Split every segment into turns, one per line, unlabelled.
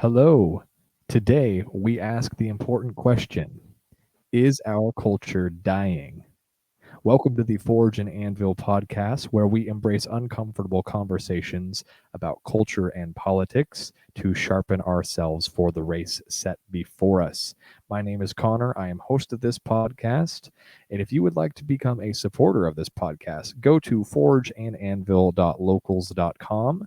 Hello. Today we ask the important question: is our culture dying? Welcome to the Forge and Anvil podcast, where we embrace uncomfortable conversations about culture and politics to sharpen ourselves for the race set before us. My name is Connor. I am host of this podcast. And if you would like to become a supporter of this podcast, go to forgeandanvil.locals.com.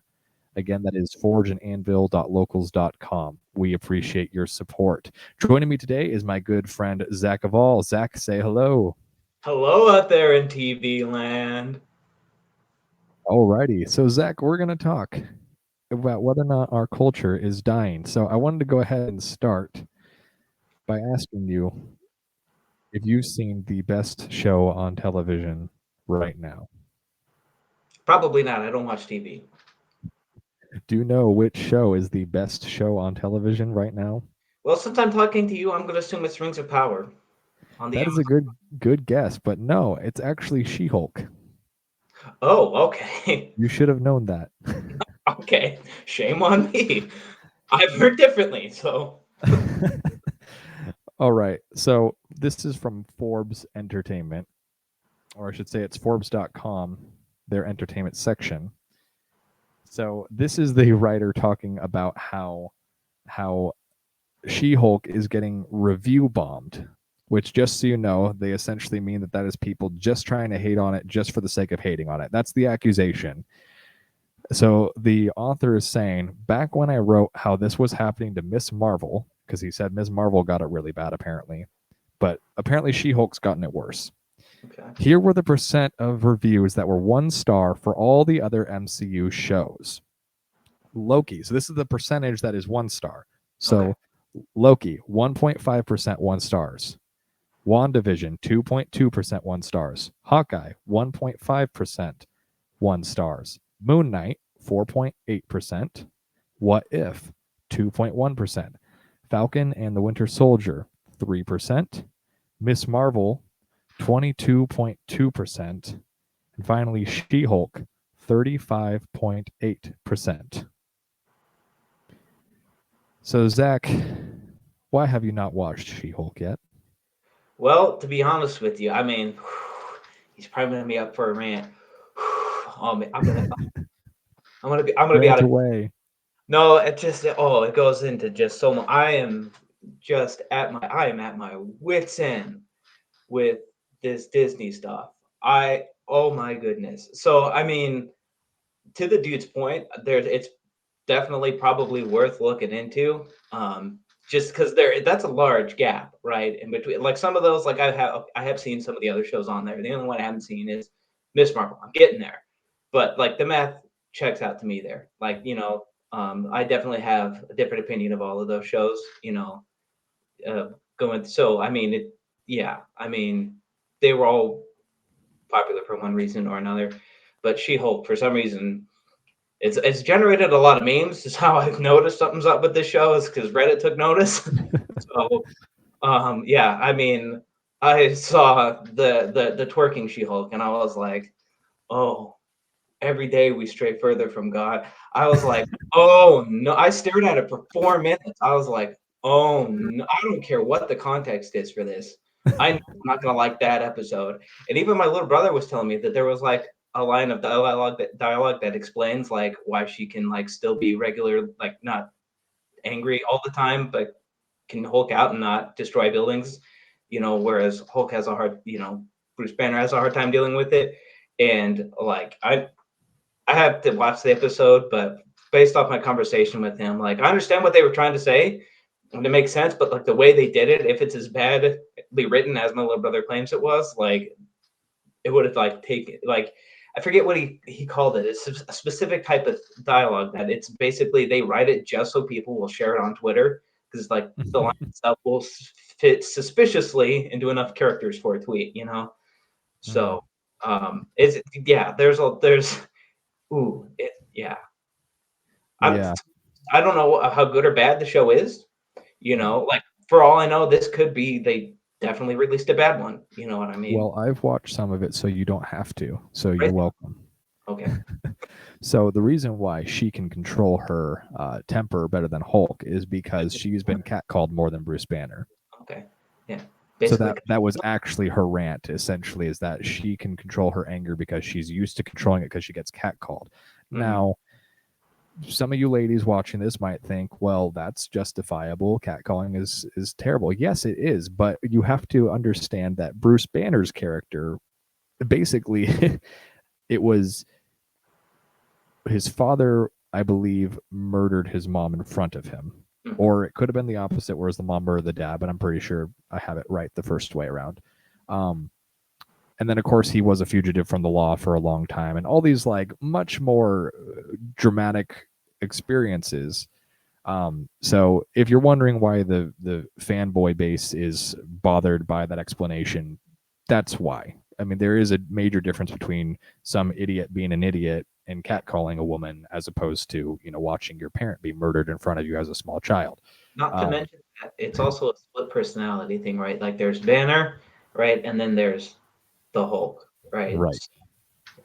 Again, that is forgeandanvil.locals.com. We appreciate your support. Joining me today is my good friend Zach Aval. Zach, say hello.
Hello out there in TV land.
Alrighty. So, Zach, we're going to talk about whether or not our culture is dying. So, I wanted to go ahead and start by asking you if you've seen the best show on television right now.
Probably not. I don't watch TV.
Do you know which show is the best show on television right now?
Well, since I'm talking to you, I'm going to assume it's Rings of Power on the
That is a
Amazon.
good guess, but no, it's actually She-Hulk.
Oh, okay.
You should have known that.
Okay. Shame on me. I've heard differently. So,
All right. So this is from Forbes Entertainment, or I should say it's Forbes.com, their entertainment section. So this is the writer talking about how She-Hulk is getting review bombed, which, just so you know, they essentially mean that is people just trying to hate on it just for the sake of hating on it. That's the accusation. So the author is saying, back when I wrote how this was happening to Miss Marvel, because he said Miss Marvel got it really bad apparently, but apparently She-Hulk's gotten it worse.
okay.
Here were the percent of reviews that were 1 star for all the other MCU shows. Loki. So this is the percentage that is 1 star.
Okay.
So Loki, 1.5% 1 stars. WandaVision, 2.2% 1 stars. Hawkeye, 1.5% 1 stars. Moon Knight, 4.8%. What If, 2.1%. Falcon and the Winter Soldier, 3%. Miss Marvel, 22.2%. And finally, She Hulk, 35.8%. So, Zach, why have you not watched She Hulk yet?
Well, to be honest with you, I mean, he's priming me up for a rant. Oh, man, I'm gonna be
Rant
out of.
away.
No, it goes into just so much. I am at my wits end with this Disney stuff. Oh my goodness. So I mean, to the dude's point, it's definitely probably worth looking into. Just because that's a large gap, right? In between, like some of those, like I have seen some of the other shows on there. The only one I haven't seen is Miss Marvel. I'm getting there, but like the math checks out to me there. Like I definitely have a different opinion of all of those shows. Uh, going so I mean it. Yeah, I mean they were all popular for one reason or another, but She-Hulk for some reason it's generated a lot of memes. Is how I've noticed something's up with this show is because Reddit took notice. So yeah, I mean, I saw the twerking She-Hulk, and I was like, oh, every day we stray further from God. I was like, oh no, I stared at it for 4 minutes. I was like, oh no, I don't care what the context is for this. I know I'm not gonna like that episode. And even my little brother was telling me that there was like a line of dialogue that explains like why she can like still be regular, like not angry all the time, but can Hulk out and not destroy buildings. Whereas Hulk has a hard, Bruce Banner has a hard time dealing with it. And like I have to watch the episode, but based off my conversation with him, like I understand what they were trying to say, and it makes sense. But like the way they did it, if it's as badly written as my little brother claims it was, like it would have like taken like I forget what he called it. It's a specific type of dialogue that it's basically they write it just so people will share it on Twitter because like the line itself will fit suspiciously into enough characters for a tweet.
Mhm.
So is yeah, there's yeah. I'm
Yeah.
I don't know how good or bad the show is. Like for all I know, this could be they definitely released a bad one. You know what I mean?
Well, I've watched some of it, so you don't have to. So you're
Right?
welcome.
Okay.
So the reason why she can control her temper better than Hulk is because she's been catcalled more than Bruce Banner.
Okay. Yeah.
So
Basically.
that was actually her rant, essentially, is that she can control her anger because she's used to controlling it because she gets catcalled. Now, some of you ladies watching this might think, well, that's justifiable. Catcalling is terrible. Yes, it is, but you have to understand that Bruce Banner's character, basically, it was his father, I believe, murdered his mom in front of him. Or it could have been the opposite, whereas the mom murdered the dad, but I'm pretty sure I have it right the first way around. And then, of course, he was a fugitive from the law for a long time, and all these like much more dramatic experiences. So if you're wondering why the fanboy base is bothered by that explanation, that's why. I mean, there is a major difference between some idiot being an idiot and catcalling a woman as opposed to, watching your parent be murdered in front of you as a small child.
Not to mention that it's also a split personality thing, right? Like there's Banner, right? And then there's the Hulk, right?
Right.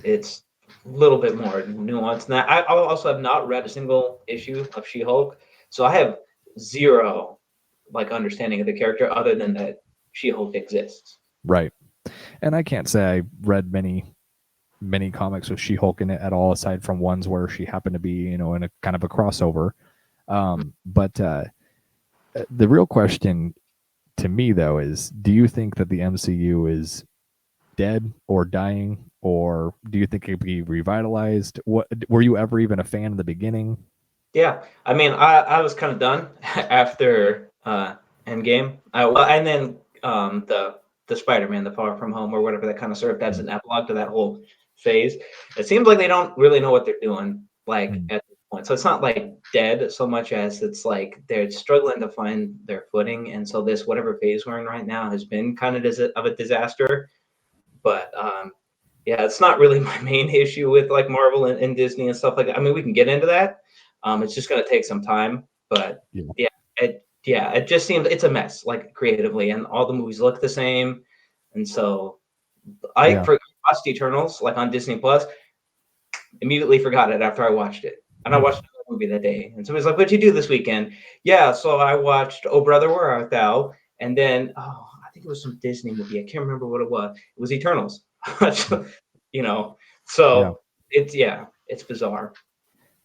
It's a little bit more nuanced than that. I also have not read a single issue of She-Hulk, so I have zero like understanding of the character other than that She-Hulk exists.
Right. And I can't say I read many comics with She-Hulk in it at all, aside from ones where she happened to be, in a kind of a crossover. But the real question to me, though, is: do you think that the MCU is dead or dying, or do you think it could be revitalized? What were you ever even a fan in the beginning?
Yeah, I mean, I was kind of done after Endgame. And then the Spider-Man, the Far From Home, or whatever that kind of served as an epilogue to that whole phase. It seems like they don't really know what they're doing, like at this point. So it's not like dead so much as it's like they're struggling to find their footing, and so this whatever phase we're in right now has been kind of a disaster. But yeah, it's not really my main issue with like Marvel and Disney and stuff like that. I mean, we can get into that. It's just going to take some time, but
Yeah.
it just seems it's a mess, like creatively, and all the movies look the same. And so I watched Eternals like on Disney Plus. Immediately forgot it after I watched it, and I watched the movie that day. And somebody's like, "What'd you do this weekend?" Yeah, so I watched Oh Brother Where Art Thou, and then I think it was some Disney movie. I can't remember what it was. It was Eternals. you know,
Yeah.
so it's bizarre.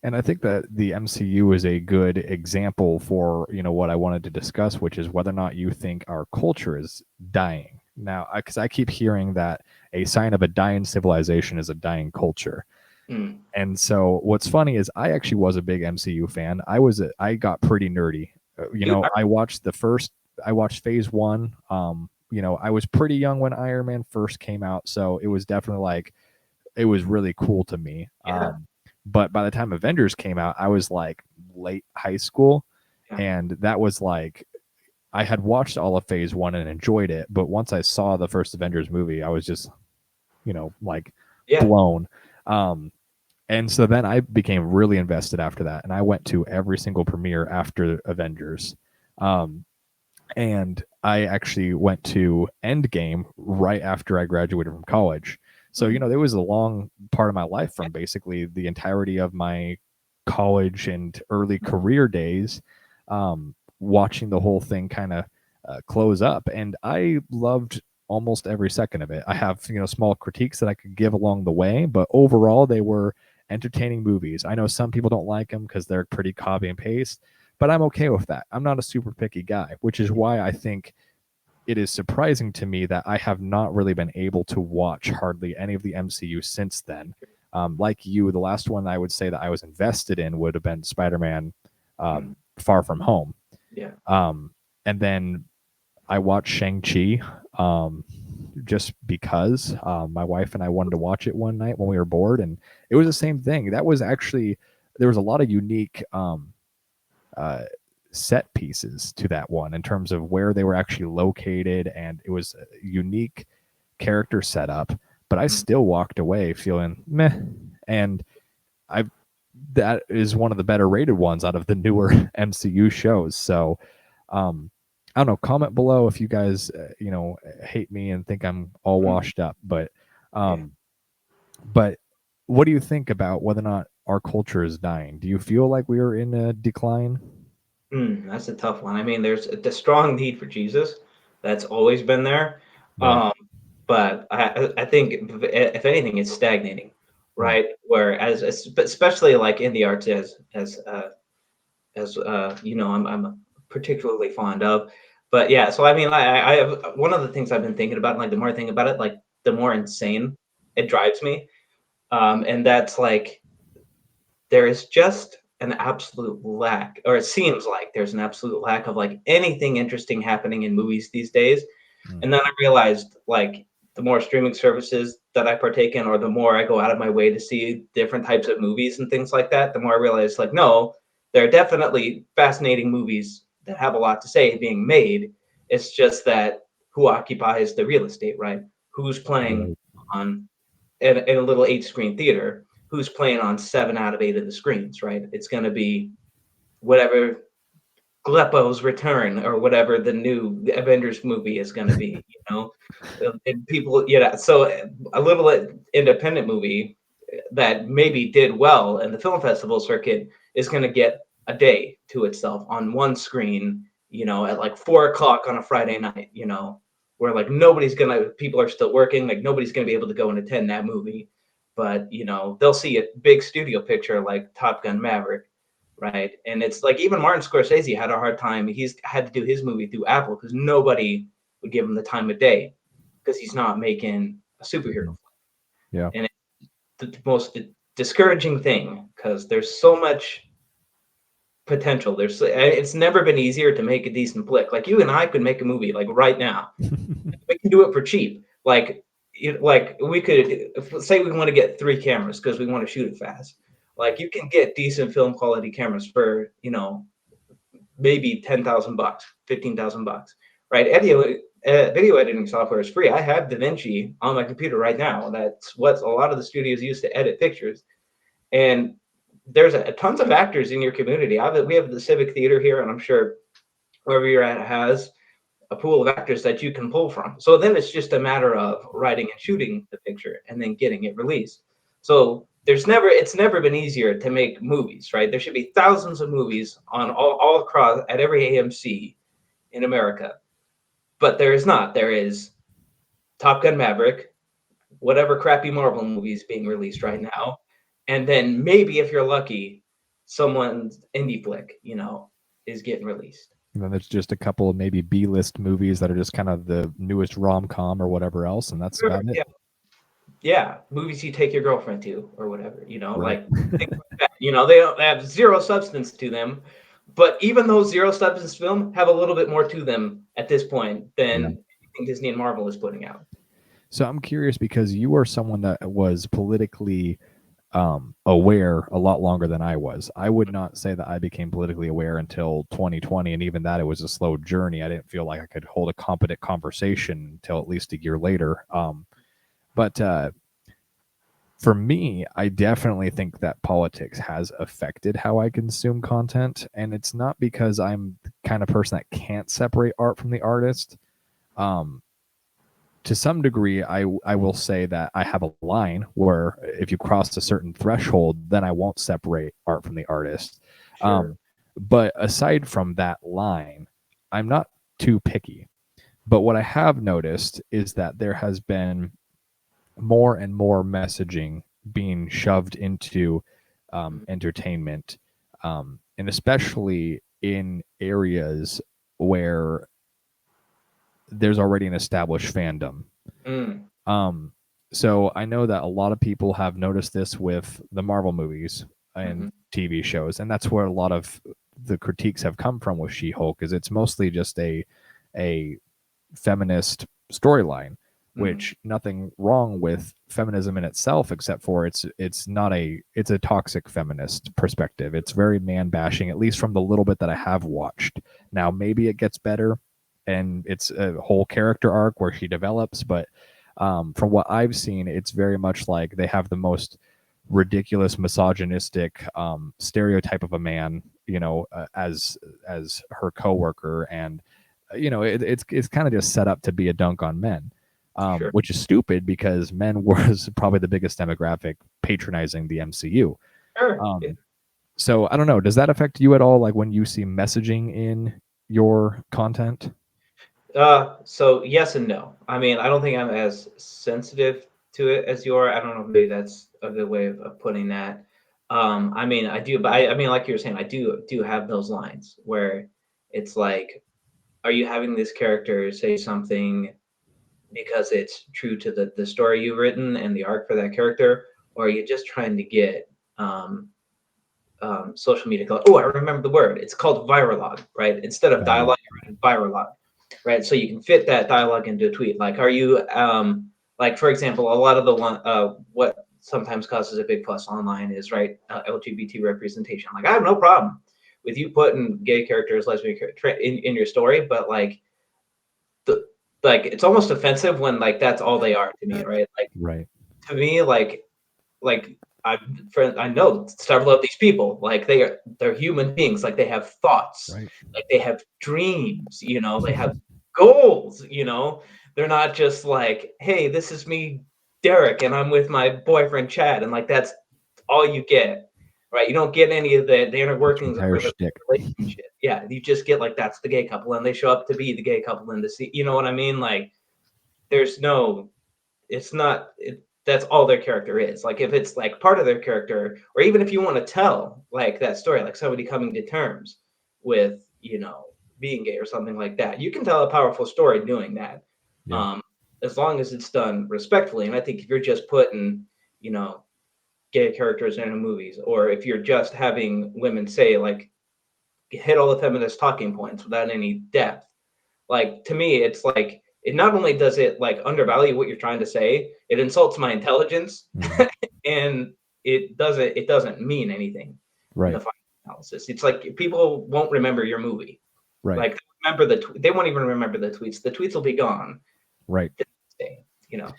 And I think that the MCU is a good example for, what I wanted to discuss, which is whether or not you think our culture is dying. Now, because I keep hearing that a sign of a dying civilization is a dying culture. And so what's funny is I actually was a big MCU fan. I got pretty nerdy. I watched phase 1. I was pretty young when Iron Man first came out, so it was definitely like it was really cool to me.
Yeah.
But by the time Avengers came out, I was like late high school, and that was like I had watched all of phase 1 and enjoyed it, but once I saw the first Avengers movie, I was just blown. And so then I became really invested after that, and I went to every single premiere after Avengers. And I actually went to Endgame right after I graduated from college. So, there was a long part of my life from basically the entirety of my college and early career days, watching the whole thing kind of close up. And I loved almost every second of it. I have, small critiques that I could give along the way, but overall, they were entertaining movies. I know some people don't like them because they're pretty copy and paste, but I'm okay with that. I'm not a super picky guy, which is why I think it is surprising to me that I have not really been able to watch hardly any of the MCU since then. Like you, the last one I would say that I was invested in would have been Spider-Man Far From Home.
Yeah.
And then I watched Shang-Chi just because my wife and I wanted to watch it one night when we were bored, and it was the same thing. That was actually, there was a lot of unique set pieces to that one in terms of where they were actually located, and it was a unique character setup, but I still walked away feeling meh. And that is one of the better rated ones out of the newer MCU shows. So I don't know, comment below if you guys hate me and think I'm all washed up, but what do you think about whether or not our culture is dying? Do you feel like we are in a decline?
That's a tough one. I mean, there's the strong need for Jesus. That's always been there.
Right.
Um, but I think if anything, it's stagnating,
Hmm.
right? Whereas, especially like in the arts, I'm particularly fond of. But yeah, so I mean, I have one of the things I've been thinking about, like the more I think about it, like the more insane it drives me. And that's like there is just an absolute lack, or it seems like there's an absolute lack of like anything interesting happening in movies these days.
Hmm.
And then I realized like the more streaming services that I partake in, or the more I go out of my way to see different types of movies and things like that, the more I realize like, no, there are definitely fascinating movies that have a lot to say being made. It's just that who occupies the real estate, right? Who's playing
Right.
on in a little 8 screen theater, who's playing on 7 out of 8 of the screens, right? It's going to be whatever Gleppo's Return or whatever the new Avengers movie is going to be, you know? And people, yeah, so a little independent movie that maybe did well in the film festival circuit is going to get a day to itself on one screen, at like 4 o'clock on a Friday night, where like people are still working, like nobody's gonna be able to go and attend that movie, but they'll see a big studio picture like Top Gun Maverick, right? And it's like even Martin Scorsese had a hard time. He's had to do his movie through Apple because nobody would give him the time of day because he's not making a superhero.
Mhm. Yeah.
And the most discouraging thing because there's so much potential. It's never been easier to make a decent flick. Like you and I could make a movie like right now. We can do it for cheap. Like we could say we want to get 3 cameras because we want to shoot it fast. Like you can get decent film quality cameras for maybe $10,000, $15,000, right? Video editing software is free. I have DaVinci on my computer right now. That's what a lot of the studios use to edit pictures. And there's tons of actors in your community. We have the Civic Theater here, and I'm sure wherever you're at has a pool of actors that you can pull from. So then it's just a matter of writing and shooting the picture and then getting it released. So it's never been easier to make movies, right? There should be thousands of movies on all across at every AMC in America, but there is not. There is Top Gun Maverick, whatever crappy Marvel movies being released right now, and then maybe if you're lucky, someone's indie flick, is getting released.
And then there's just a couple of maybe B-list movies that are just kind of the newest rom-com or whatever else, and that's
Sure,
about it.
yeah, yeah, movies you take your girlfriend to or whatever,
Right.
like things like that. They have zero substance to them, but even those zero substance film have a little bit more to them at this point than
Yeah.
anything Disney and Marvel is putting out.
So I'm curious because you are someone that was politically aware a lot longer than I was. I would not say that I became politically aware until 2020, and even that it was a slow journey. I didn't feel like I could hold a competent conversation until at least a year later. But for me, I definitely think that politics has affected how I consume content, and it's not because I'm the kind of person that can't separate art from the artist. Um, to some degree, I will say that I have a line where if you cross a certain threshold, then I won't separate art from the artist.
Sure.
But aside from that line, I'm not too picky. But what I have noticed is that there has been more and more messaging being shoved into entertainment, and especially in areas where there's already an established fandom.
Mm,
Um, so I know that a lot of people have noticed this with the Marvel movies and
mhm,
TV shows, and that's where a lot of the critiques have come from with She-Hulk. Is it's mostly just a feminist storyline,
mhm,
which nothing wrong with feminism in itself, except for it's a toxic feminist perspective. It's very man bashing, at least from the little bit that I have watched. Now maybe it gets better, and it's a whole character arc where she develops, but from what I've seen, it's very much like they have the most ridiculous misogynistic stereotype of a man, as her coworker, and it's kind of just set up to be a dunk on men.
Sure.
which is stupid because men was probably the biggest demographic patronizing the MCU.
Sure. Yeah.
So I don't know. Does that affect you at all? Like when you see messaging in your content?
So yes and no. I mean, I don't think I'm as sensitive to it as you are. I don't know, maybe that's a good way of putting that. I mean, I do, but I mean, like you were saying, I do have those lines where it's like, are you having this character say something because it's true to the story you've written and the arc for that character, or are you just trying to get um, social media? Oh, I remember the word. It's called viralog, right? Instead of
Viral.
dialogue, viralog, right? So you can fit that dialogue into a tweet. Like, are you like, for example, a lot of the one what sometimes causes a big fuss online is right LGBT representation. Like, I have no problem with you putting gay characters, lesbian characters in your story, but the like it's almost offensive when like that's all they are to me, right? Like
Right.
to me, like I know several of these people. Like they're human beings. Like they have thoughts.
Right.
Like they have dreams. You know, they have goals. You know, they're not just like, hey, this is me, Derek, and I'm with my boyfriend Chad, and like that's all you get, right? You don't get any of the inner
That's your
workings of
entire
the
shtick.
relationship. Yeah, you just get like that's the gay couple, and they show up to be the gay couple in the scene. You know what I mean? Like there's no it's not that's all their character is. Like if it's like part of their character, or even if you want to tell like that story, like somebody coming to terms with, being gay or something like that, you can tell a powerful story doing that.
Yeah.
um as long as it's done respectfully. And I think if you're just putting, you know gay characters in movies, or if you're just having women say like hit all the feminist talking points without any depth, like to me it's like it not only does it like undervalue what you're trying to say, it insults my intelligence.
Mhm.
And it doesn't mean anything in the
Right.
final analysis. It's like people won't remember your movie.
Right.
Like remember they won't even remember the tweets. The tweets will be gone
Right.
the next day, you know.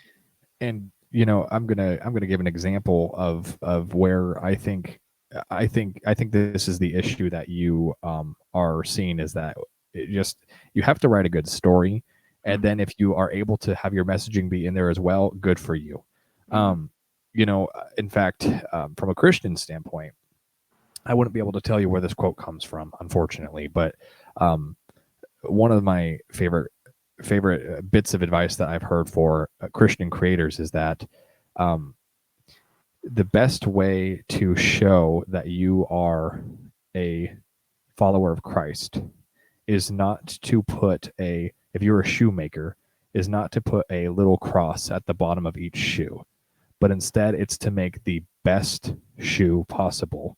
And I'm gonna give an example of where I think this is the issue that you are seeing, is that you have to write a good story, and
Mhm,
then if you are able to have your messaging be in there as well, good for you.
mhm,
um in fact, from a Christian standpoint, I wouldn't be able to tell you where this quote comes from, unfortunately, but um one of my favorite bits of advice that I've heard for Christian creators is that um, the best way to show that you are a follower of Christ is not to put if you're a shoemaker, is not to put a little cross at the bottom of each shoe, but instead it's to make the best shoe possible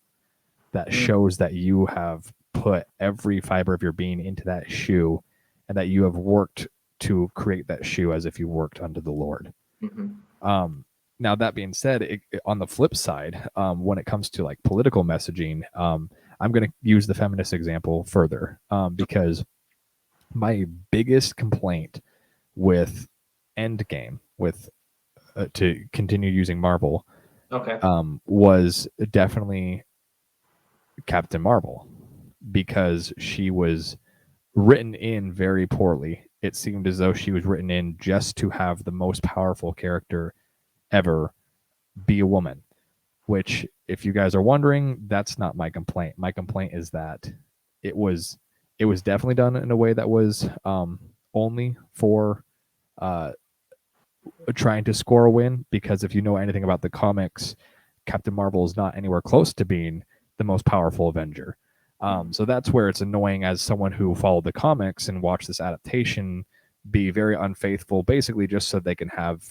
that
mhm,
shows that you have put every fiber of your being into that shoe, and that you have worked to create that shoe as if you worked unto the Lord.
mhm,
Um, Now, that being said, on the flip side, when it comes to like political messaging, I'm going to use the feminist example further, because my biggest complaint with Endgame, with to continue using Marvel,
okay.
was definitely Captain Marvel, because she was written in very poorly. It seemed as though she was written in just to have the most powerful character ever be a woman, which, if you guys are wondering, that's not my complaint. My complaint is that it was it was definitely done in a way that was only for uh, trying to score a win, because if you know anything about the comics, Captain Marvel is not anywhere close to being the most powerful Avenger.
Mhm,
So that's where it's annoying, as someone who followed the comics and watched this adaptation be very unfaithful, basically just so they can have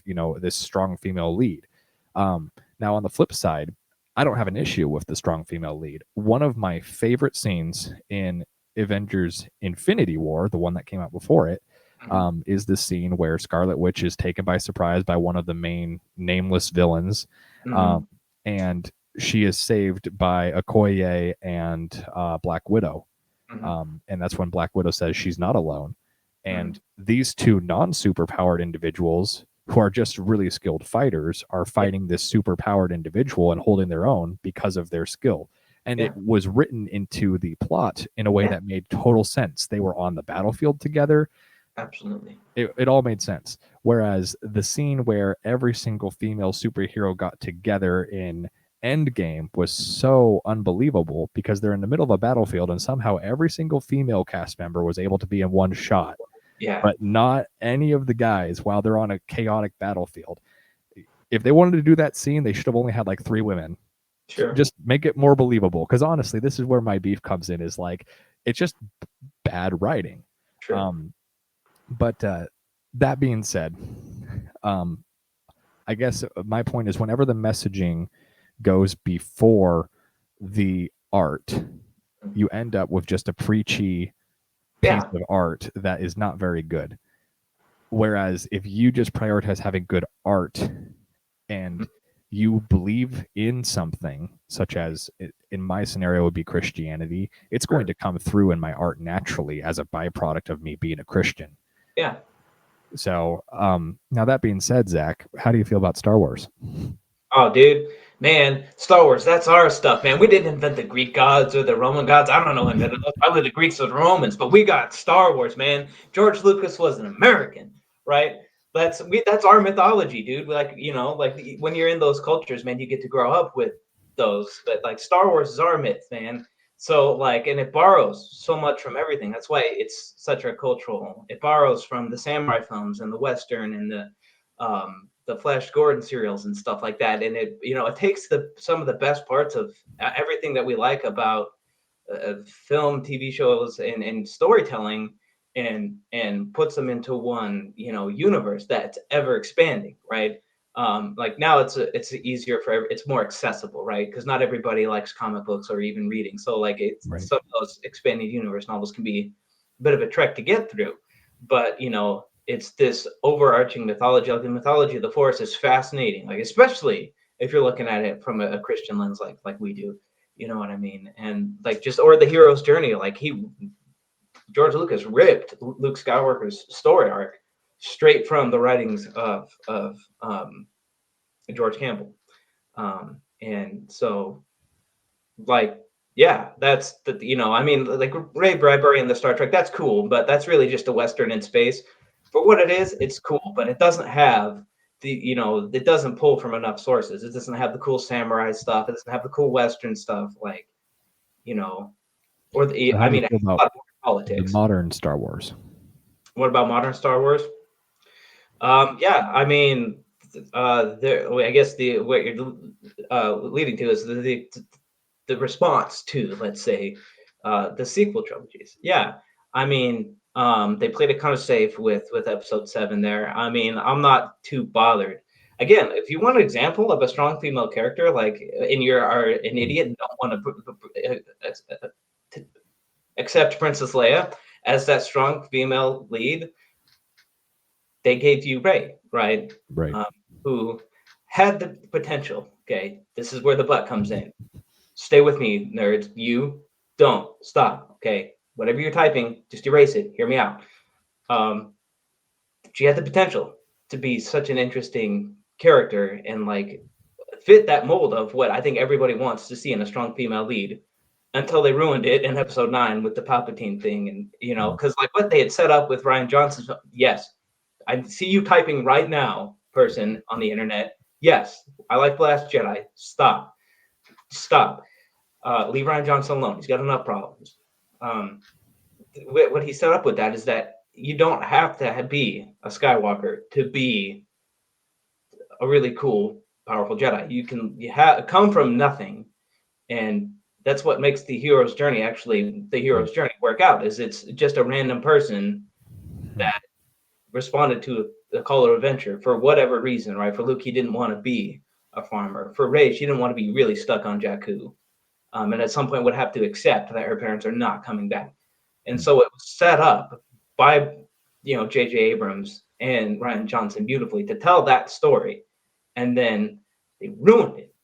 this strong female lead. Now, on the flip side, I don't have an issue with the strong female lead. One of my favorite scenes in Avengers Infinity War, the one that came out before it,
mhm,
is the scene where Scarlet Witch is taken by surprise by one of the main nameless villains, um,
mhm,
and she is saved by Okoye and Black Widow.
mhm,
And that's when Black Widow says she's not alone. And
mhm.
these two non-super powered individuals, who are just really skilled fighters, are
Yeah,
fighting this super powered individual and holding their own because of their skill. And it
yeah,
was written into the plot in a way
yeah.
that made total sense. They were on the battlefield together.
Absolutely.
It all made sense. Whereas the scene where every single female superhero got together in Endgame was so unbelievable because they're in the middle of a battlefield and somehow every single female cast member was able to be in one shot,
Yeah.
but not any of the guys while they're on a chaotic battlefield. If they wanted to do that scene, they should have only had like 3 women.
Sure.
Just make it more believable. Because honestly, this is where my beef comes in. Is like it's just bad writing.
Sure.
But that being said, I guess my point is whenever the messaging goes before the art, you end up with just a preachy piece of art that is not very good. Whereas if you just prioritize having good art and you believe in something, such as in my scenario would be Christianity, it's going to come through in my art naturally as a byproduct of me being a Christian.
Yeah.
So now that being said, Zach, how do you feel about Star Wars?
Oh, dude, man, Star Wars, that's our stuff, man. We didn't invent the Greek gods or the Roman gods. I don't know who invented those. Probably the Greeks or the Romans, but we got Star Wars, man. George Lucas was an American, right? That's our mythology, dude. Like, you know, like when you're in those cultures, man, you get to grow up with those. But like Star Wars is our myth, man. So like, and it borrows so much from everything. That's why it's such a cultural. It borrows from the samurai films and the Western and the Flash Gordon serials and stuff like that, and it it takes some of the best parts of everything that we like about film, TV shows, and storytelling, and puts them into one universe that's ever expanding, right? Like now it's easier it's more accessible, right? Because not everybody likes comic books or even reading, so like some of those expanded universe novels can be a bit of a trek to get through, but it's this overarching mythology. Like the mythology of the Force is fascinating, like especially if you're looking at it from a Christian lens, like we do. You know what I mean? And like or the hero's journey, like George Lucas ripped Luke Skywalker's story arc straight from the writings of George Campbell. And so like yeah, that's I mean, like Ray Bradbury and the Star Trek, that's cool, but that's really just a Western in space. For what it is, it's cool, but it doesn't have it doesn't pull from enough sources. It doesn't have the cool samurai stuff. It doesn't have the cool Western stuff, like, or
So how do you feel about
politics.
the modern Star Wars?
What about modern Star Wars? Yeah, I mean, I guess what you're leading to is the response to, let's say, the sequel trilogies. Yeah, I mean, they played it kind of safe with Episode 7 there. I mean, I'm not too bothered. Again, if you want an example of a strong female character, like, and you are an idiot and don't want to accept Princess Leia as that strong female lead, they gave you Rey, right?
Right.
Who had the potential. Okay, this is where the butt comes in. Stay with me, nerds. You don't stop. Okay, whatever you're typing, just erase it. Hear me out. She had the potential to be such an interesting character and like fit that mold of what I think everybody wants to see in a strong female lead, until they ruined it in Episode 9 with the Palpatine thing, and because like what they had set up with Rian Johnson. Yes, I see you typing right now, person on the internet. Yes, I like The Last Jedi. Stop. Leave Rian Johnson alone. He's got enough problems. What he set up with that is that you don't have to be a Skywalker to be a really cool, powerful Jedi. You come from nothing, and that's what makes the hero's journey work out. Is it's just a random person that responded to the call of adventure for whatever reason, right? For Luke, he didn't want to be a farmer. For Rey, she didn't want to be really stuck on Jakku, and at some point would have to accept that her parents are not coming back. And so it was set up by J.J. Abrams and Rian Johnson beautifully to tell that story, and then they ruined it.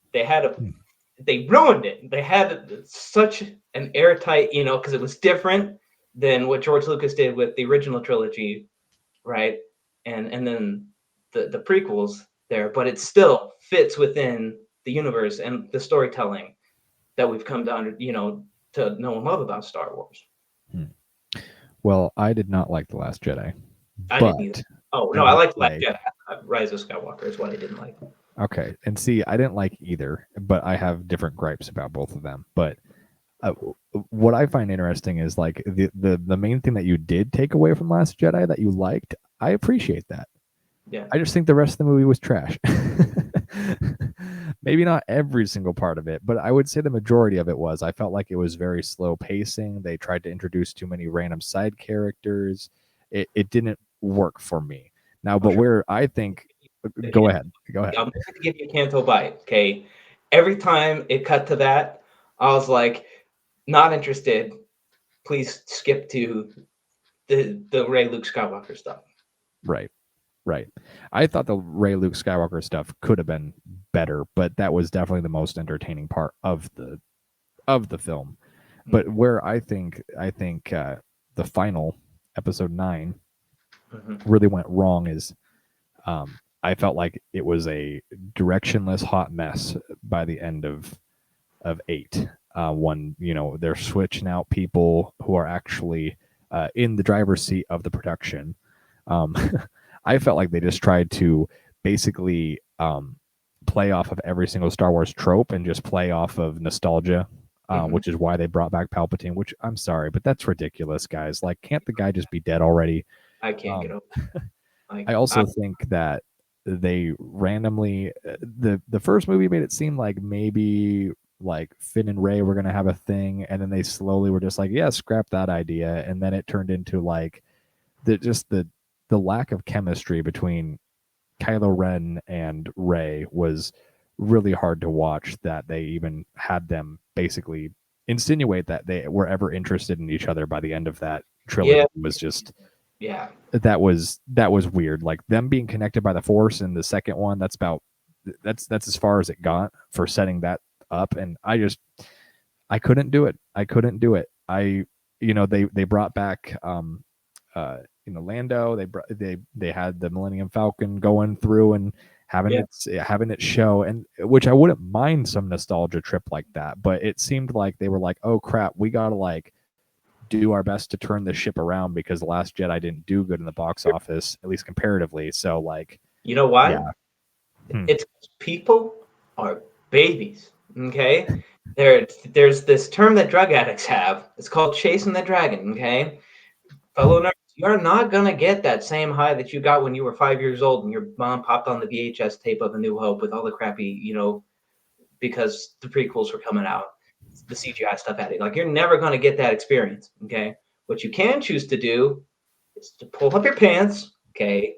They ruined it. They had such an airtight, because it was different than what George Lucas did with the original trilogy, right? And then the prequels there, but it still fits within the universe and the storytelling that we've come down to know and love about Star Wars.
Well, I did not like The Last Jedi.
I
but
didn't either. Oh
I
no, I
will
liked Last
say,
Jedi. Rise of Skywalker is what I didn't like.
okay, and see, I didn't like either, but I have different gripes about both of them. But what I find interesting is like the main thing that you did take away from Last Jedi that you liked. I appreciate that.
Yeah.
I just think the rest of the movie was trash. Maybe not every single part of it, but I would say the majority of it was. I felt like it was very slow pacing. They tried to introduce too many random side characters. It didn't work for me. Now, but
Sure.
where I think, go ahead, go ahead.
I'm going to give you a Canto Bite. Okay. Every time it cut to that, I was like, not interested. Please skip to the Rey Luke Skywalker stuff.
Right. Right. I thought the Rey Luke Skywalker stuff could have been better, but that was definitely the most entertaining part of the film. But where I think the final episode 9 really went wrong is I felt like it was a directionless hot mess by the end of 8. When they're switching out people who are actually in the driver's seat of the production. Um, I felt like they just tried to basically play off of every single Star Wars trope and just play off of nostalgia, which is why they brought back Palpatine. Which I'm sorry, but that's ridiculous, guys. Like, can't the guy just be dead already?
I can't get over it. Like,
I also think that they randomly the first movie made it seem like maybe like Finn and Rey were gonna have a thing, and then they slowly were just like, yeah, scrap that idea, and then it turned into like the lack of chemistry between Kylo Ren and Rey was really hard to watch. That they even had them basically insinuate that they were ever interested in each other by the end of that trilogy was just
yeah.
that was weird. Like them being connected by the Force in the second one, that's as far as it got for setting that up, and I couldn't do it. They brought back Lando. They had the Millennium Falcon going through and having it show, and which I wouldn't mind some nostalgia trip like that, but it seemed like they were like, oh crap, we gotta like do our best to turn the ship around because The Last Jedi didn't do good in the box office, at least comparatively. So like,
You know why?
yeah.
It's people are babies. Okay. There's this term that drug addicts have. It's called chasing the dragon. Okay. Fellow nerds, you're not gonna get that same high that you got when you were 5 years old and your mom popped on the VHS tape of A New Hope with all the crappy, because the prequels were coming out, the CGI stuff at it. Like, you're never gonna get that experience. Okay. What you can choose to do is to pull up your pants. Okay.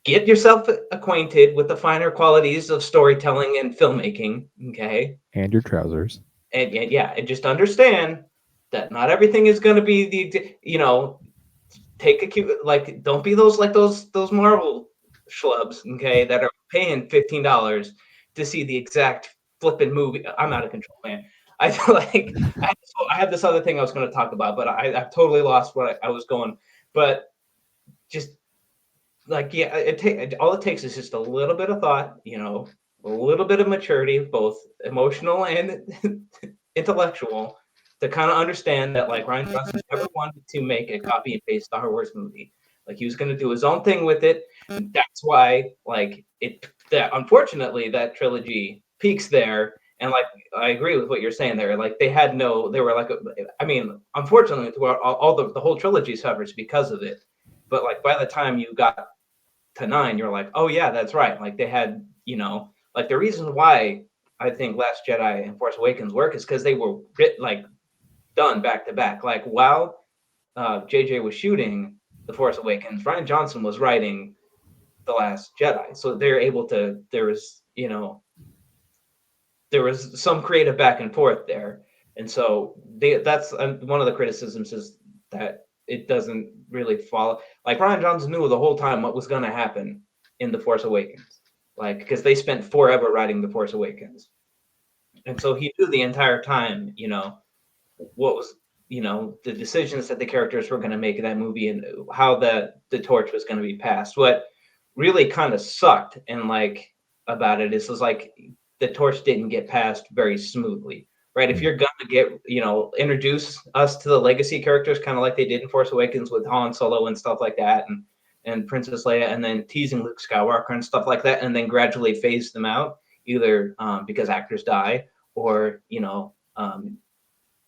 Get yourself acquainted with the finer qualities of storytelling and filmmaking. Okay.
And your trousers.
And and just understand that not everything is going to be take a cute, like, don't be those Marvel schlubs, okay, that are paying $15 to see the exact flipping movie. I'm out of control, man. I feel like I have this other thing I was going to talk about, but I've totally lost where I was going. But just like, all it takes is just a little bit of thought, a little bit of maturity, both emotional and intellectual, to kind of understand that, like, Rian Johnson never wanted to make a copy and paste Star Wars movie. Like, he was going to do his own thing with it. And that's why, like, that unfortunately that trilogy peaks there. And like, I agree with what you're saying there. Like, they were like, unfortunately, throughout all the whole trilogy suffers because of it. But like, by the time you got to 9, you're like, oh yeah, that's right. Like, they had, like, the reason why I think Last Jedi and Force Awakens work is because they were done back to back. Like, while JJ was shooting The Force Awakens, Rian Johnson was writing The Last Jedi. So they're able to, there was some creative back and forth there. And so that's one of the criticisms, is that it doesn't really follow. Like, Rian Johnson knew the whole time what was going to happen in The Force Awakens, like, because they spent forever writing The Force Awakens. And so he knew the entire time, what was, the decisions that the characters were going to make in that movie and how the torch was going to be passed. What really kind of sucked and like about it is like the torch didn't get passed very smoothly, right? If you're going to get, introduce us to the legacy characters, kind of like they did in Force Awakens with Han Solo and stuff like that, and and Princess Leia, and then teasing Luke Skywalker and stuff like that, and then gradually phase them out, either because actors die or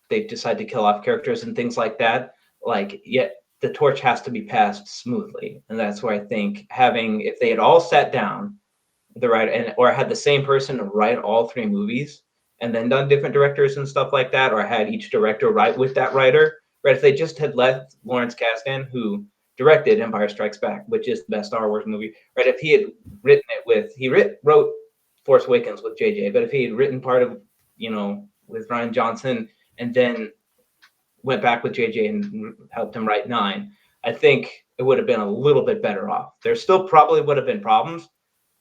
they decide to kill off characters and things like that. Like, yet the torch has to be passed smoothly, and that's where I think if they had all sat down, or had the same person write all three movies and then done different directors and stuff like that, or had each director write with that writer, right? If they just had left Lawrence Kasdan, who directed Empire Strikes Back, which is the best Star Wars movie, right? If he had written it wrote Force Awakens with JJ, but if he had written part of, with Ryan Johnson and then went back with JJ and helped him write 9, I think it would have been a little bit better off. There still probably would have been problems,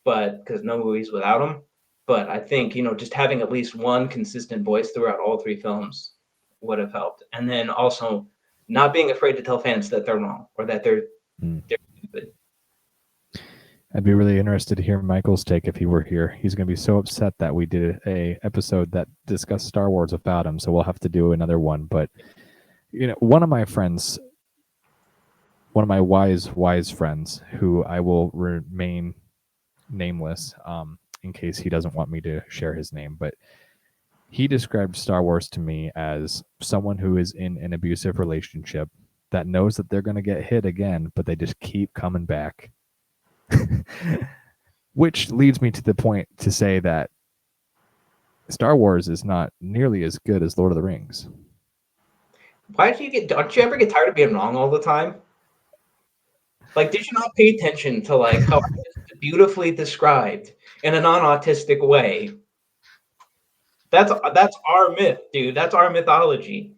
but because no movies without them. But I think, just having at least one consistent voice throughout all three films would have helped. And then also not being afraid to tell fans that they're wrong or that they're stupid.
I'd be really interested to hear Michael's take if he were here. He's going to be so upset that we did a episode that discussed Star Wars without him, so we'll have to do another one. But one of my friends, one of my wise friends, who I will remain nameless, in case he doesn't want me to share his name, but he described Star Wars to me as someone who is in an abusive relationship that knows that they're going to get hit again, but they just keep coming back. Which leads me to the point to say that Star Wars is not nearly as good as Lord of the Rings.
Don't you ever get tired of being wrong all the time? Like, did you not pay attention to how it's beautifully described in a non-autistic way? That's our myth, dude. That's our mythology.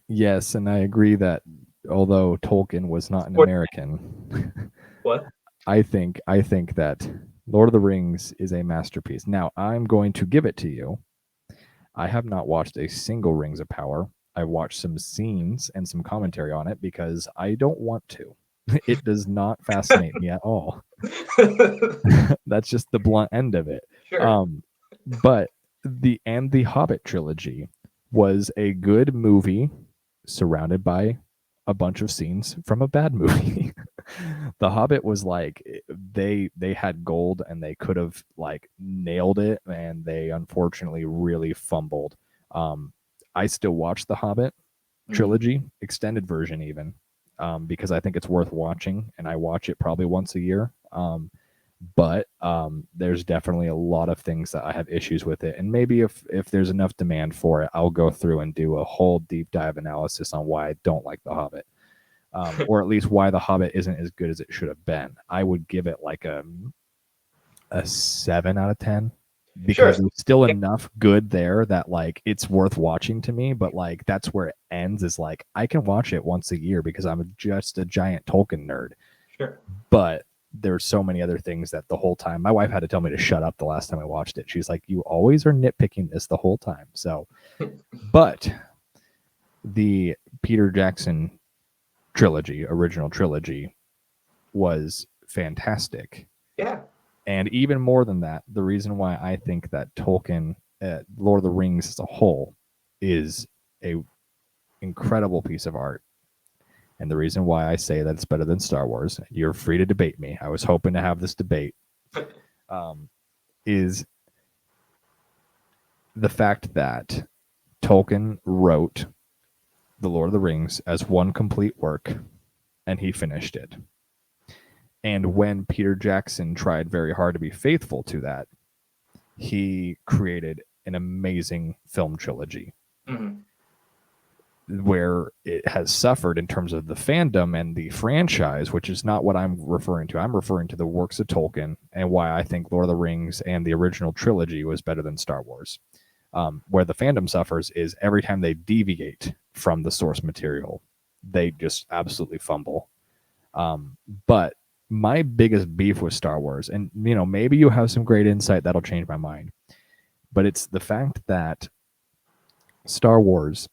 Yes, and I agree that although Tolkien was not an American,
what?
I think that Lord of the Rings is a masterpiece. Now, I'm going to give it to you. I have not watched a single Rings of Power. I watched some scenes and some commentary on it because I don't want to. It does not fascinate me at all. That's just the blunt end of it.
Sure.
But the Hobbit trilogy was a good movie surrounded by a bunch of scenes from a bad movie. The Hobbit was like they had gold and they could have nailed it, and they unfortunately really fumbled. I still watch the Hobbit trilogy, extended version even, because I think it's worth watching, and I watch it probably once a year. But there's definitely a lot of things that I have issues with it, and maybe if there's enough demand for it, I'll go through and do a whole deep dive analysis on why I don't like the Hobbit. Or at least why the Hobbit isn't as good as it should have been. I would give it a 7 out of 10 because there's still enough good there that it's worth watching to me. But that's where it ends, is I can watch it once a year because I'm just a giant Tolkien nerd.
Sure.
But there's so many other things that the whole time my wife had to tell me to shut up the last time I watched it. She's like, you always are nitpicking this the whole time. So, but the Peter Jackson original trilogy, was fantastic.
Yeah.
And even more than that, the reason why I think that Tolkien, Lord of the Rings as a whole, is a incredible piece of art. And the reason why I say that it's better than Star Wars, you're free to debate me. I was hoping to have this debate, is the fact that Tolkien wrote The Lord of the Rings as one complete work, and he finished it. And when Peter Jackson tried very hard to be faithful to that, he created an amazing film trilogy. Where it has suffered in terms of the fandom and the franchise, which is not what I'm referring to. I'm referring to the works of Tolkien and why I think Lord of the Rings and the original trilogy was better than Star Wars. Where the fandom suffers is every time they deviate from the source material, they just absolutely fumble. But my biggest beef with Star Wars, and maybe you have some great insight that'll change my mind, but it's the fact that Star Wars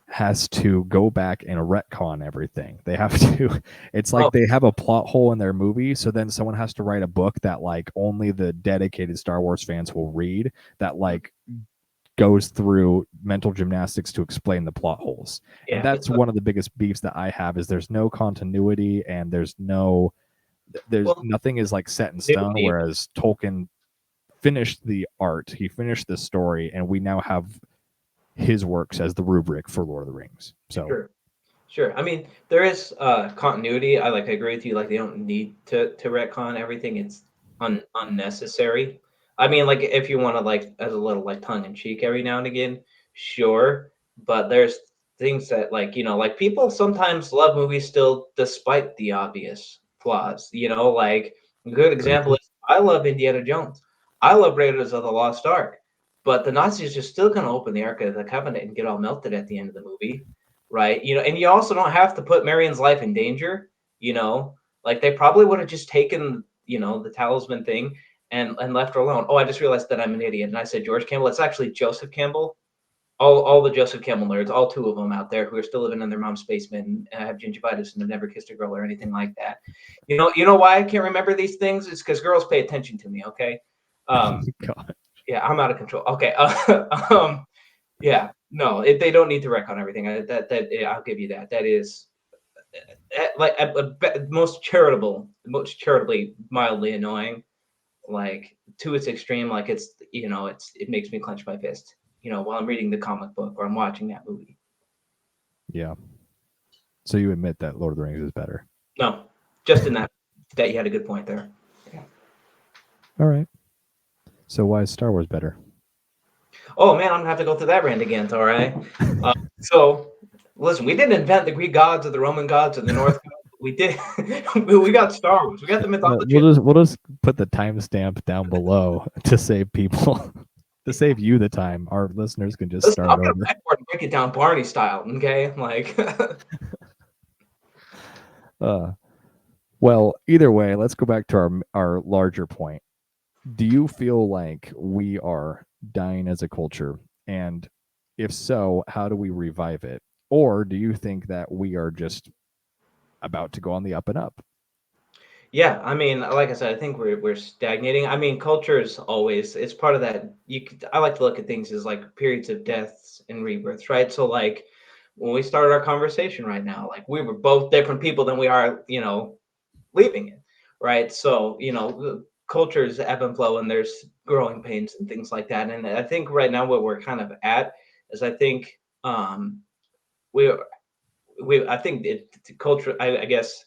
has to go back and retcon everything. They have to, it's like they have a plot hole in their movie, so then someone has to write a book that only the dedicated Star Wars fans will read, that goes through mental gymnastics to explain the plot holes.
Yeah,
And that's one of the biggest beefs that I have is there's no continuity and there's
well,
nothing is like set in stone,
continuity.
whereas Tolkien finished the art, he finished the story, and we now have his works as the rubric for Lord of the Rings. So
Sure. Sure. I mean, there is continuity. I agree with you. Like they don't need to retcon everything. It's unnecessary. I mean, like if you want to like as a little like tongue in cheek every now and again, sure. But there's things that like like people sometimes love movies still despite the obvious flaws. Like a good
very
example
true.
is I love Indiana Jones. I love Raiders of the Lost Ark. But the Nazis are still going to open the Ark of the Covenant and get all melted at the end of the movie, right? And you also don't have to put Marion's life in danger. Like they probably would have just taken the talisman thing and left her alone. Oh, I just realized that I'm an idiot, and I said George Campbell. It's actually Joseph Campbell. All the Joseph Campbell nerds, all two of them out there who are still living in their mom's basement and have gingivitis and have never kissed a girl or anything like that. You know why I can't remember these things? It's because girls pay attention to me. Okay.
God.
Yeah, I'm out of control. Okay. Yeah, no, they don't need to wreck on everything. Yeah, I'll give you that. That is like most charitably mildly annoying, like to its extreme. Like it makes me clench my fist. While I'm reading the comic book or I'm watching that movie.
Yeah. So you admit that Lord of the Rings is better.
No, just in that you had a good point there. Yeah.
All right. So why is Star Wars better?
Oh man, I'm gonna have to go through that rant again. All right. So listen, we didn't invent the Greek gods or the Roman gods or the North gods. We did. We got Star Wars. We got the mythology.
We'll just put the timestamp down below to save people, to save you the time. Our listeners can just
Listen,
start
I'm gonna
over.
break it down Barney style. Okay, like.
Well, either way, let's go back to our larger point. Do you feel like we are dying as a culture? And if so, how do we revive it? Or do you think that we are just about to go on the up and up?
Yeah, I mean, like I said, I think we're stagnating. I mean, culture is always it's part of that. I like to look at things as like periods of deaths and rebirths, right? So like when we started our conversation right now, like we were both different people than we are, leaving it, right? So the cultures ebb and flow, and there's growing pains and things like that. And I think right now what we're kind of at is I think we I think the culture. I guess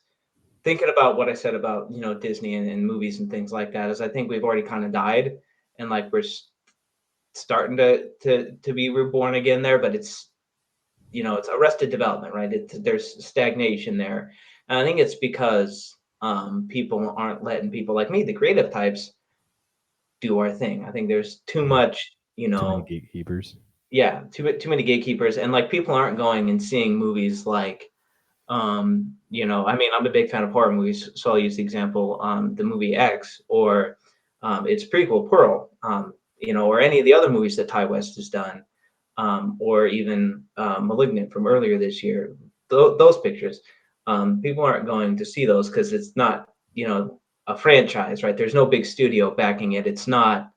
thinking about what I said about Disney and movies and things like that is I think we've already kind of died and like we're starting to be reborn again there, but it's it's arrested development, right? There's stagnation there, and I think it's because people aren't letting people like me, the creative types, do our thing. I think there's too much,
Too many gatekeepers.
yeah, too many gatekeepers, and like people aren't going and seeing movies like I mean, I'm a big fan of horror movies, so I'll use the example, the movie X or its prequel Pearl, or any of the other movies that Ty West has done, or even Malignant from earlier this year. Those pictures, people aren't going to see those because it's not, a franchise, right? There's no big studio backing it. It's not,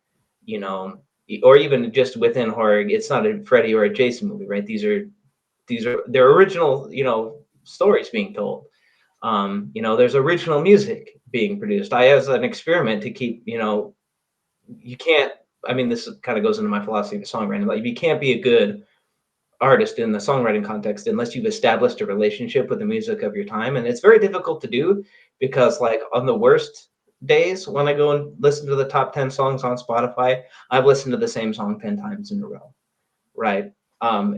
you know, or even just within horror, it's not a Freddy or a Jason movie, right? These are their original, stories being told. There's original music being produced. I, as an experiment to keep, you can't. I mean, this kind of goes into my philosophy of songwriting. Like, you can't be a good artist in the songwriting context unless you've established a relationship with the music of your time, and it's very difficult to do because, like, on the worst days when I go and listen to the top 10 songs on Spotify, I've listened to the same song 10 times in a row, right?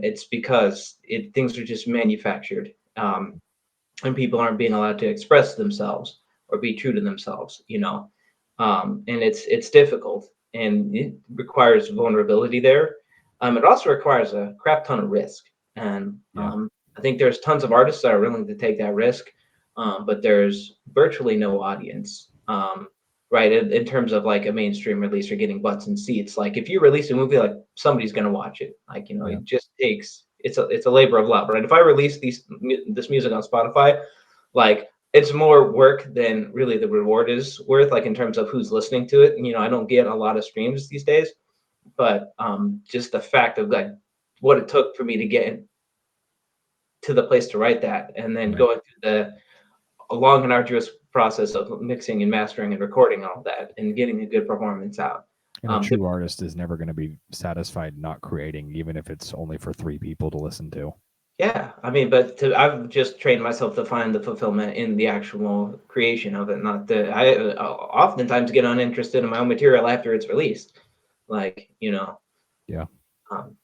It's because things are just manufactured. And people aren't being allowed to express themselves or be true to themselves, and it's difficult and it requires vulnerability there. It also requires a crap ton of risk, and
Yeah.
I think there's tons of artists that are willing to take that risk, but there's virtually no audience, right? In terms of like a mainstream release or getting butts and seats. Like if you release a movie, like somebody's gonna watch it. Like
Yeah.
it just takes it's a labor of love, right? If I release this music on Spotify, like it's more work than really the reward is worth, like in terms of who's listening to it. I don't get a lot of streams these days, but just the fact of like what it took for me to get to the place to write that, and then
Right.
going through the a long and arduous process of mixing and mastering and recording all that and getting a good performance out.
And a
The
true artist is never going to be satisfied not creating, even if it's only for 3 people to listen to.
Yeah, I mean, but I've just trained myself to find the fulfillment in the actual creation of it, not the. I oftentimes get uninterested in my own material after it's released, like
Yeah.
Um,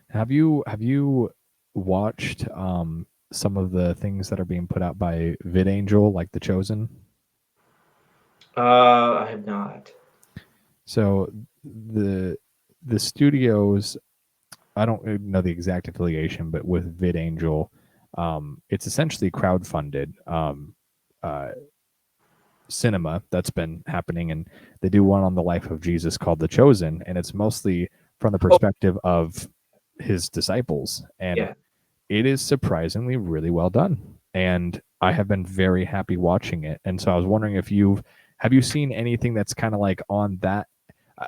Have you watched some of the things that are being put out by VidAngel, like The Chosen?
I have not.
So the the studios, I don't know the exact affiliation, but with VidAngel, it's essentially crowdfunded uh, cinema that's been happening, and they do one on the life of Jesus called The Chosen, and it's mostly from the
Oh,
perspective of his disciples, and
yeah,
it is surprisingly really well done. And I have been very happy watching it. And so I was wondering if you seen anything that's kind of like on that,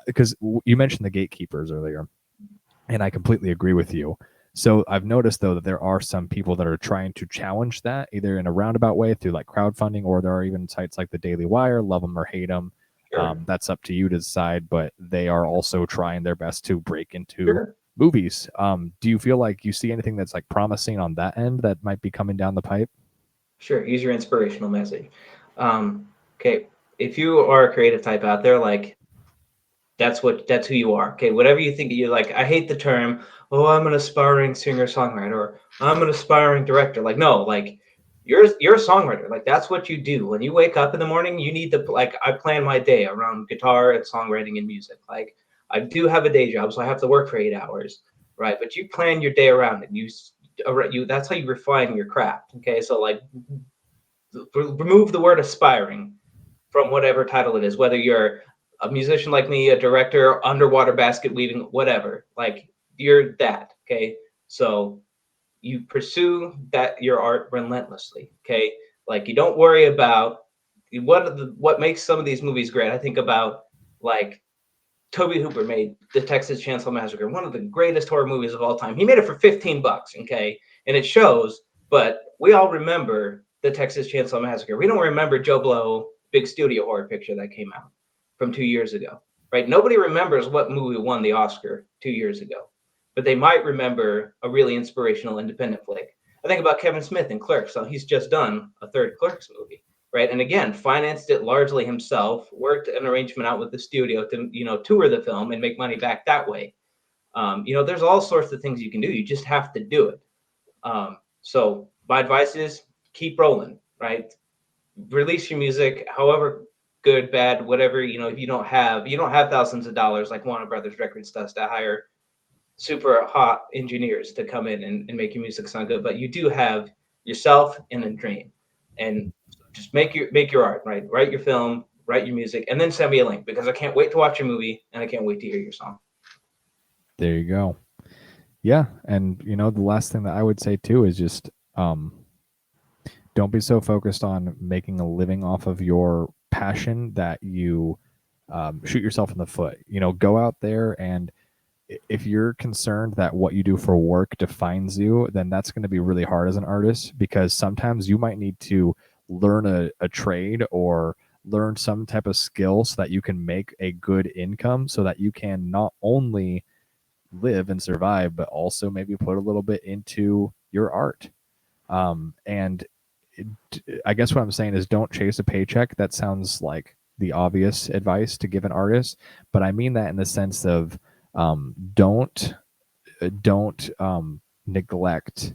because you mentioned the gatekeepers earlier, and I completely agree with you. So I've noticed though that there are some people that are trying to challenge that either in a roundabout way through like crowdfunding, or there are even sites like the Daily Wire, love them or hate them.
sure,
That's up to you to decide, but they are also trying their best to break into
sure,
movies. Do you feel like you see anything that's like promising on that end that might be coming down the pipe?
sure. Use your inspirational message. Okay, if you are a creative type out there, like that's who you are. Okay, whatever you think you like. I hate the term. Oh, I'm an aspiring singer songwriter, or I'm an aspiring director. Like, no, like you're a songwriter. Like that's what you do. When you wake up in the morning, you need to like. I plan my day around guitar and songwriting and music. Like I do have a day job, so I have to work for 8 hours, right? But you plan your day around it. You that's how you refine your craft. Okay, so like remove the word aspiring from whatever title it is, whether you're a musician like me, a director, underwater basket weaving, whatever. Like you're that, okay? So you pursue that your art relentlessly, okay? Like you don't worry about what makes some of these movies great. I think about like Toby Hooper made the Texas Chainsaw Massacre, one of the greatest horror movies of all time. He made it for $15, okay? And it shows, but we all remember the Texas Chainsaw Massacre. We don't remember Joe Blow big studio horror picture that came out from 2 years ago, right? Nobody remembers what movie won the Oscar 2 years ago, but they might remember a really inspirational independent flick. I think about Kevin Smith in Clerks. So he's just done a third Clerks movie, right? And again, financed it largely himself, worked an arrangement out with the studio to, tour the film and make money back that way. There's all sorts of things you can do. You just have to do it. So my advice is keep rolling, right? Release your music, however good, bad, whatever, if you don't have thousands of dollars like Warner Brothers Records does to hire super hot engineers to come in and make your music sound good, but you do have yourself and a dream. And just make your art, right? Write your film, write your music, and then send me a link because I can't wait to watch your movie and I can't wait to hear your song.
There you go. Yeah, and the last thing that I would say too is just don't be so focused on making a living off of your passion that you shoot yourself in the foot. Go out there, and if you're concerned that what you do for work defines you, then that's going to be really hard as an artist, because sometimes you might need to learn a trade or learn some type of skill so that you can make a good income, so that you can not only live and survive, but also maybe put a little bit into your art. And I guess what I'm saying is don't chase a paycheck. That sounds like the obvious advice to give an artist, but I mean that in the sense of don't neglect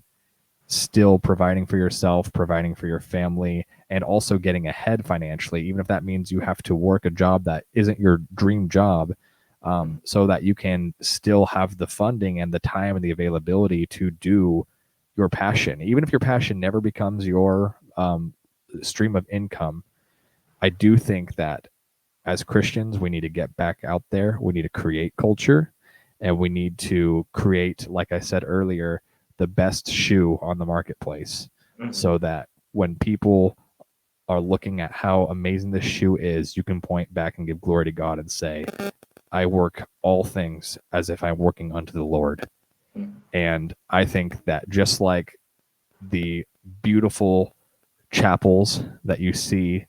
still providing for yourself, providing for your family, and also getting ahead financially, even if that means you have to work a job that isn't your dream job, so that you can still have the funding and the time and the availability to do your passion. Even if your passion never becomes your stream of income, I do think that as Christians, we need to get back out there. We need to create culture, and we need to create, like I said earlier, the best shoe on the marketplace,
Mhm.
so that when people are looking at how amazing this shoe is, you can point back and give glory to God and say, I work all things as if I'm working unto the Lord. And I think that just like the beautiful chapels that you see,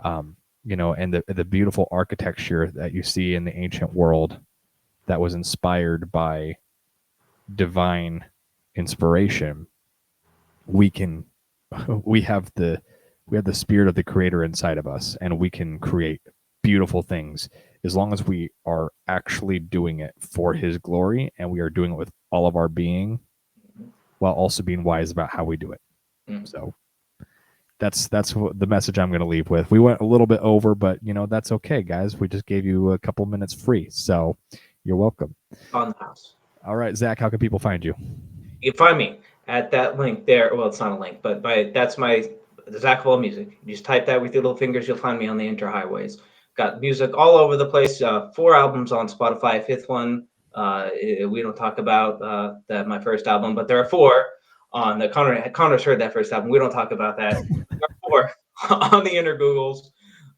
and the beautiful architecture that you see in the ancient world that was inspired by divine inspiration, we have the spirit of the creator inside of us, and we can create beautiful things as long as we are actually doing it for his glory, and we are doing it with all of our being while also being wise about how we do it. So that's what the message I'm going to leave with. We went a little bit over, but that's okay, guys. We just gave you a couple minutes free, so you're welcome.
On the house.
All right, Zach, how can people find you?
You can find me at that link there. Well, it's not a link, but that's the Zach Hall Music. You just type that with your little fingers, you'll find me on the interhighways. Got music all over the place. 4 albums on Spotify. 5th one, we don't talk about that my first album, but there are 4 on the Connor's heard that first album. We don't talk about that. There are 4 on the inner Googles,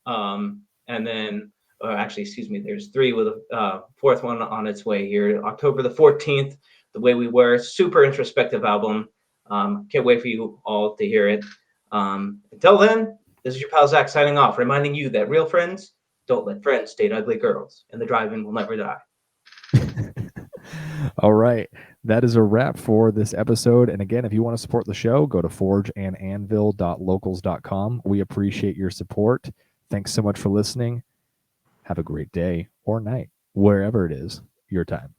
and then. Actually, excuse me. There's 3 with a 4th one on its way here, October the 14th. The Way We Were, super introspective album. Can't wait for you all to hear it. Until then, this is your pal Zach signing off, reminding you that real friends don't let friends date ugly girls, and the drive-in will never die.
All right. That is a wrap for this episode. And again, if you want to support the show, go to forgeandanvil.locals.com. We appreciate your support. Thanks so much for listening. Have a great day or night, wherever it is, your time.